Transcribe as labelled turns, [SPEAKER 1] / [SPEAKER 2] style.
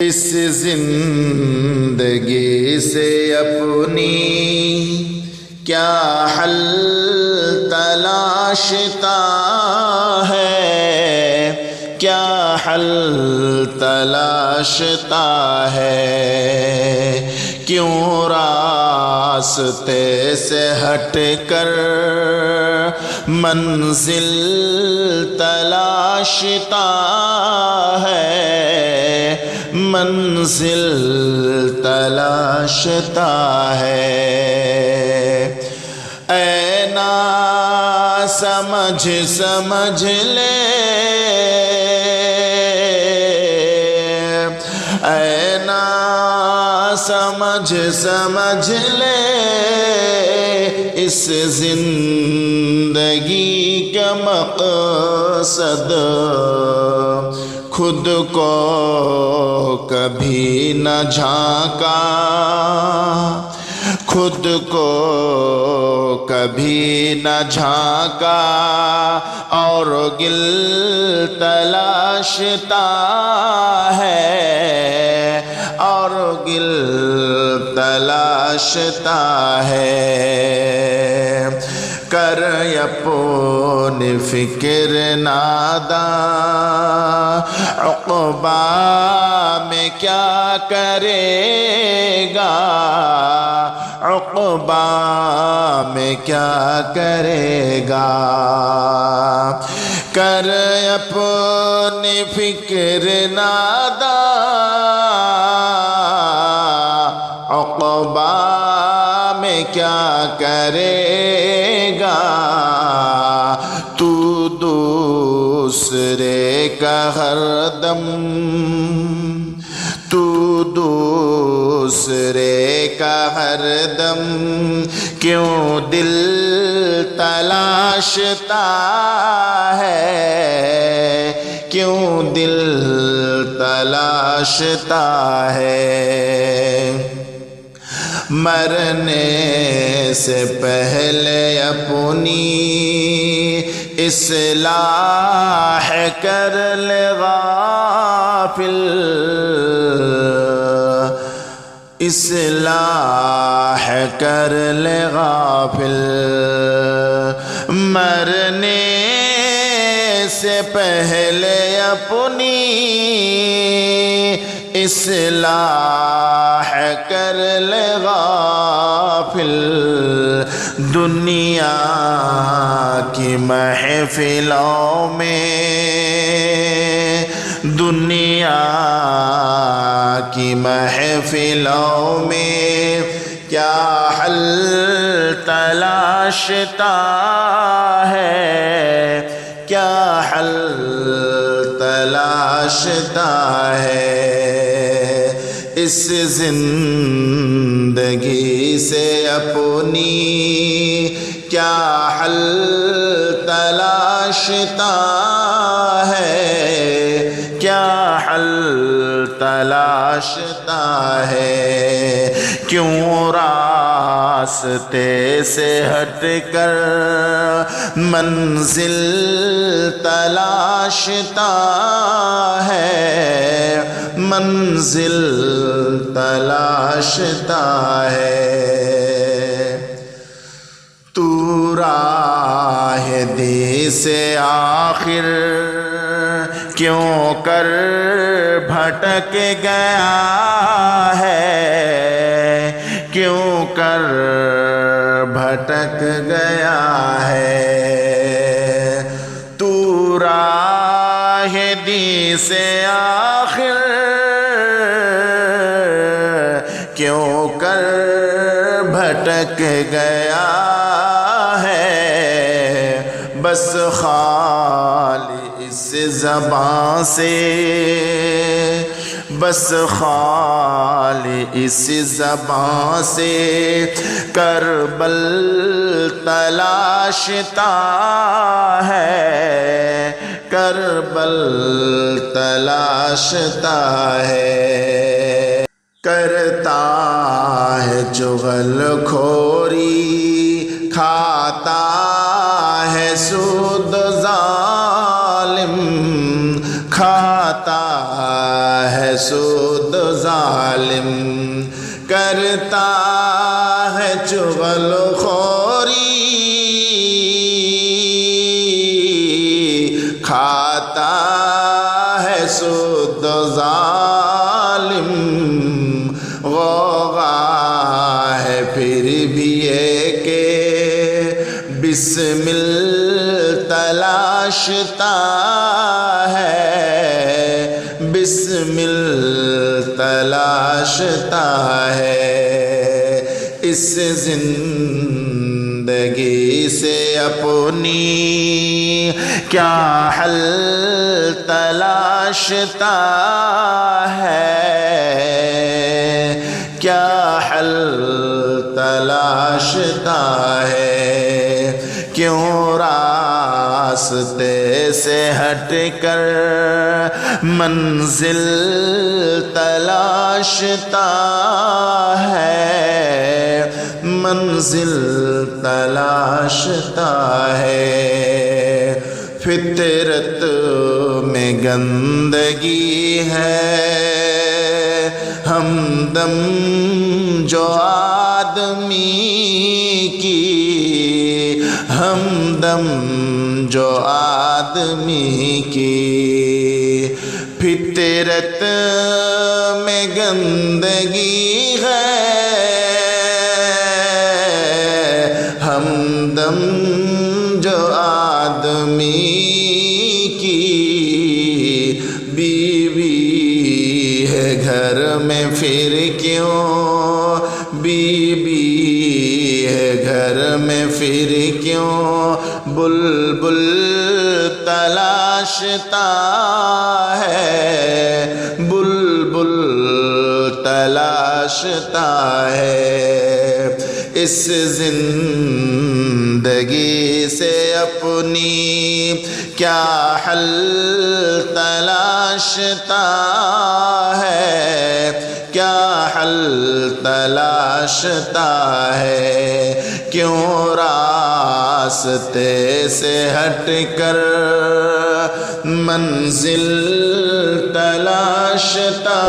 [SPEAKER 1] اس زندگی سے اپنی کیا حل تلاشتا ہے، کیا حل تلاشتا ہے، کیوں راستے سے ہٹ کر منزل تلاشتا ہے، منزل تلاشتا ہے۔ اے نا سمجھ لے، اے نا سمجھ لے، اس زندگی کا مقصد خود کو کبھی نہ جھانکا، خود کو کبھی نہ جھانکا، اور گل تلاشتا ہے، اور گل تلاشتا ہے۔ کر اپنی فکر ناداں، عقبہ میں کیا کرے گا، عقبہ میں کیا کرے گا۔ کر اپنی فکر ناداں، عقبہ میں کیا کرے گا۔ تو دوسرے کا ہر دم، تو دوسرے کا ہر دم کیوں دل تلاشتا ہے، کیوں دل تلاشتا ہے۔ مرنے سے پہلے اپنی اصلاح کر لے غافل، اصلاح کر لے غافل۔ مرنے سے پہلے اپنی اصلاح کر لے غافل۔ دنیا کی محفلوں میں، دنیا کی محفلوں میں کیا حل تلاشتا ہے، کیا حل تلاشتا ہے۔ اس زندگی سے اپنی کیا حل تلاشتا ہے، کیا حل تلاشتا ہے۔ کیوں راستے سے ہٹ کر منزل تلاشتا ہے، منزل تلاشتا ہے۔ تو راہ دی سے آخر کیوں کر بھٹک گیا ہے، کیوں کر بھٹک گیا ہے۔ تو راہ دی سے آخر کیوں کر بھٹک گیا ہے۔ بس خالی اس زبان سے، بس خالی اس زبان سے کربل تلاشتا ہے، کربل تلاشتا ہے۔ کرتا ہے چغل کھوری، کھاتا ہے سود ظالم، کھاتا ہے سود ظالم کرتا ہے چغل خوری، کھاتا ہے سود ظالم غوغا ہے، پھر بھی یہ کہ بسمل تلاشتا ہے، بسمل تلاشتا ہے۔ اس زندگی سے اپنی کیا حل تلاشتا ہے، کیا حل تلاشتا ہے؟ کیوں راستے سے ہٹ کر منزل تلاشتا ہے، منزل تلاشتا ہے؟ فطرت میں گندگی ہے، ہمدم جو آدمی کی، ہمدم جو آدمی کی، فطرت میں گندگی ہے، ہمدم جو آدمی کی، بیوی ہے گھر میں پھر کیوں، بیوی ہے گھر میں پھر کیوں بلبل تلاشتا ہے، بلبل تلاشتا ہے؟ اس زندگی سے اپنی کیا حل تلاشتا ہے، کیا حل تلاشتا ہے؟ کیوں راستے سے ہٹ کر منزل تلاشتا